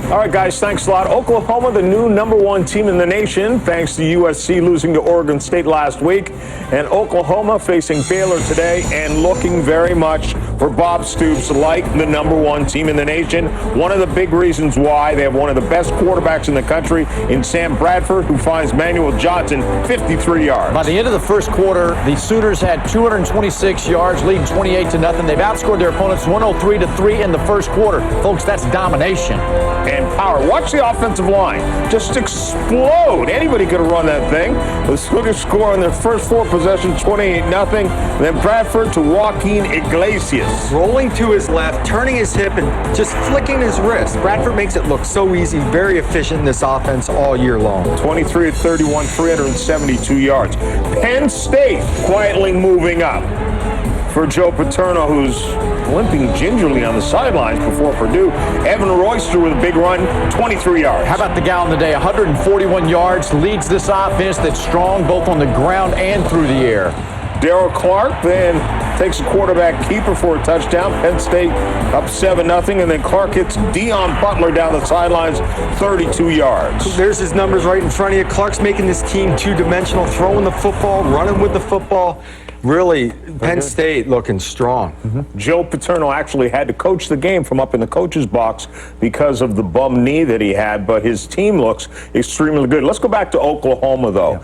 All right, guys, thanks a lot. Oklahoma, the new #1 team in the nation, thanks to USC losing to Oregon State last week. And Oklahoma facing Baylor today and looking very much for Bob Stoops like the #1 team in the nation. One of the big reasons why they have one of the best quarterbacks in the country in Sam Bradford, who finds Manuel Johnson 53 yards. By the end of the first quarter, the Sooners had 226 yards, leading 28-0. They've outscored their opponents 103-3 in the first quarter. Folks, that's domination. And power. Watch the offensive line just explode. Anybody could have run that thing. The Sooners score on their first 4 possessions, 28-0. Then Bradford to Joaquin Iglesias. Rolling to his left, turning his hip, and just flicking his wrist. Bradford makes it look so easy, very efficient in this offense all year long. 23-31, 372 yards. Penn State quietly moving up for Joe Paterno, who's limping gingerly on the sidelines before Purdue. Evan Royster with a big run, 23 yards. How about the guy on the day? 141 yards, leads this offense that's strong both on the ground and through the air. Darrell Clark then takes a quarterback keeper for a touchdown. Penn State up 7-0, and then Clark hits Dion Butler down the sidelines, 32 yards. There's his numbers right in front of you. Clark's making this team two-dimensional, throwing the football, running with the football. Really, Penn State looking strong. Joe Paterno actually had to coach the game from up in the coach's box because of the bum knee that he had, but his team looks extremely good. Let's go back to Oklahoma, though. Yeah.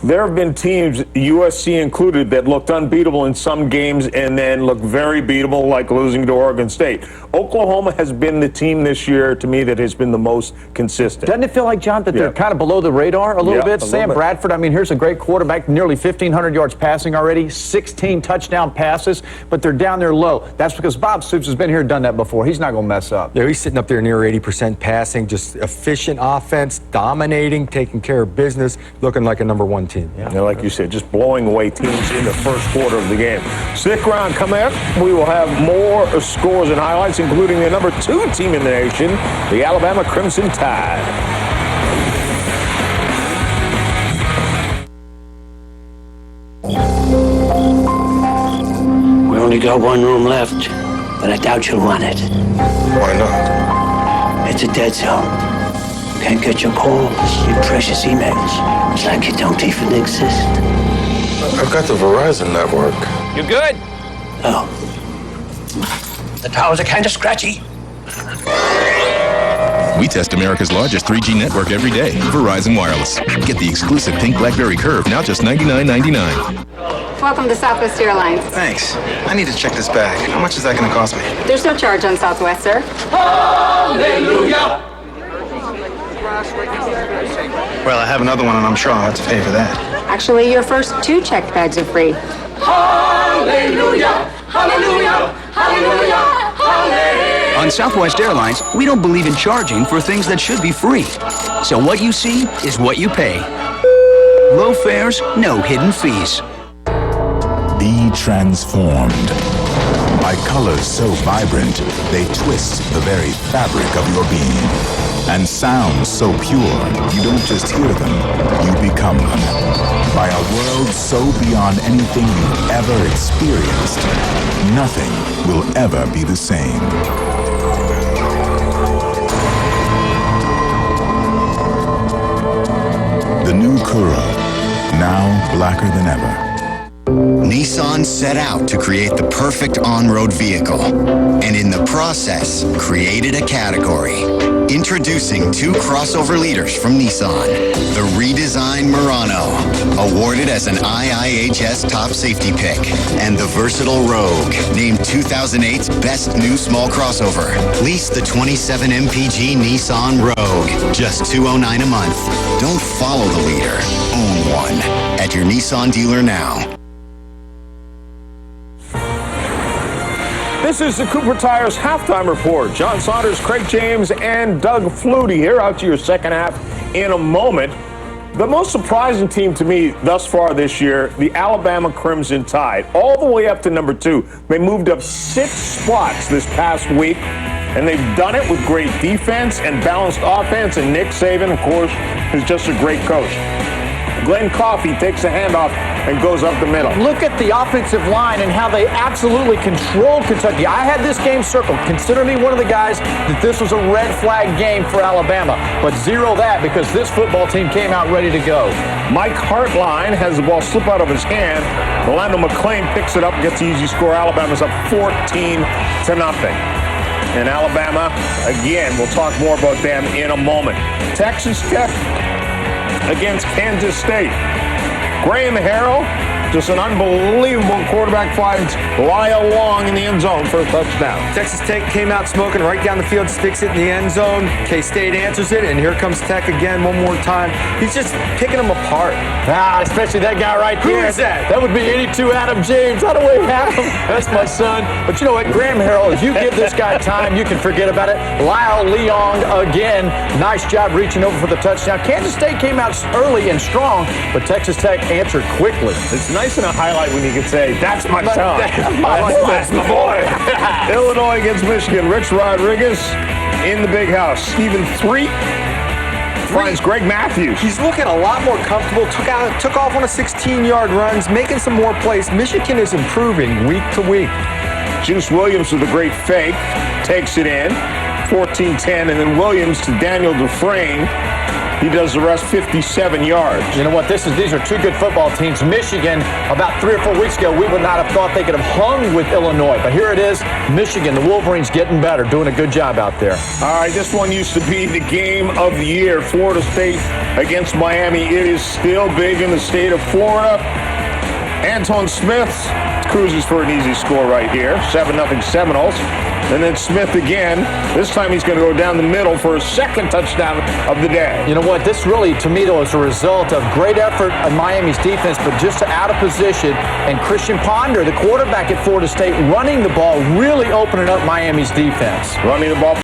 There have been teams, USC included, that looked unbeatable in some games and then looked very beatable, like losing to Oregon State. Oklahoma has been the team this year, to me, that has been the most consistent. Doesn't it feel like, John, that they're kind of below the radar a little bit? Sam Bradford, I mean, here's a great quarterback, nearly 1,500 yards passing already, 16 touchdown passes, but they're down there low. That's because Bob Stoops has been here and done that before. He's not going to mess up. Yeah, he's sitting up there near 80% passing, just efficient offense, dominating, taking care of business, looking like a #1 team. Yeah. And like you said, just blowing away teams in the first quarter of the game. Stick around. Coming up, we will have more scores and highlights, including the #2 team in the nation, the Alabama Crimson Tide. We only got one room left, but I doubt you'll want it. Why not? It's a dead zone. Can't get your calls, your precious emails. It's like you don't even exist. I've got the Verizon network. You good? Oh. The towers are kind of scratchy. We test America's largest 3G network every day. Verizon Wireless. Get the exclusive pink BlackBerry Curve, now just $99.99. Welcome to Southwest Airlines. Thanks. I need to check this bag. How much is that going to cost me? There's no charge on Southwest, sir. Hallelujah! Well, I have another one, and I'm sure I'll have to pay for that. Actually, your first 2 checked bags are free. Hallelujah! Hallelujah! Hallelujah! Hallelujah! On Southwest Airlines, we don't believe in charging for things that should be free. So what you see is what you pay. Low fares, no hidden fees. Be transformed by colors so vibrant they twist the very fabric of your being, and sounds so pure you don't just hear them, you become them. By a world so beyond anything you've ever experienced, nothing will ever be the same. The new Kura, now blacker than ever. Nissan set out to create the perfect on-road vehicle, and in the process, created a category. Introducing 2 crossover leaders from Nissan. The redesigned Murano, awarded as an IIHS top safety pick, and the versatile Rogue, named 2008's best new small crossover. Lease the 27 MPG Nissan Rogue, just $209 a month. Don't follow the leader, own one. At your Nissan dealer now. This is the Cooper Tires Halftime Report. John Saunders, Craig James, and Doug Flutie here. Out to your second half in a moment. The most surprising team to me thus far this year, the Alabama Crimson Tide, all the way up to #2. They moved up 6 spots this past week, and they've done it with great defense and balanced offense. And Nick Saban, of course, is just a great coach. Glenn Coffey takes a handoff and goes up the middle. Look at the offensive line and how they absolutely controlled Kentucky. I had this game circled. Consider me one of the guys that this was a red flag game for Alabama. But zero that because this football team came out ready to go. Mike Hartline has the ball slip out of his hand. Orlando McClain picks it up and gets the easy score. Alabama's up 14-0. And Alabama, again, we'll talk more about them in a moment. Texas Tech against Kansas State. Graham Harrell, just an unbelievable quarterback, finds Lyle Long in the end zone for a touchdown. Texas Tech came out smoking right down the field, sticks it in the end zone. K-State answers it, and here comes Tech again one more time. He's just picking them apart. Especially that guy right there. Who is that? That would be 82 Adam James. I don't wave at him. That's my son. But you know what, Graham Harrell, if you give this guy time, you can forget about it. Lyle Leong again. Nice job reaching over for the touchdown. Kansas State came out early and strong, but Texas Tech answered quickly. It's nice in a highlight when you can say, that's my son. That's my boy. Illinois against Michigan. Rich Rodriguez in the big house. Stephen Threet finds Greg Matthews. He's looking a lot more comfortable. Took off on a 16-yard runs, making some more plays. Michigan is improving week to week. Juice Williams with a great fake. Takes it in. 14-10. And then Williams to Daniel Dufresne. He does the rest 57 yards. You know what? These are two good football teams. Michigan, about 3 or 4 weeks ago, we would not have thought they could have hung with Illinois. But here it is, Michigan, the Wolverines getting better, doing a good job out there. All right, this one used to be the game of the year. Florida State against Miami. It is still big in the state of Florida. Anton Smith cruises for an easy score right here. 7-0 Seminoles. And then Smith again. This time he's going to go down the middle for his second touchdown of the day. You know what? This really, to me, though, is a result of great effort of Miami's defense, but just out of position. And Christian Ponder, the quarterback at Florida State, running the ball, really opening up Miami's defense. Running the ball.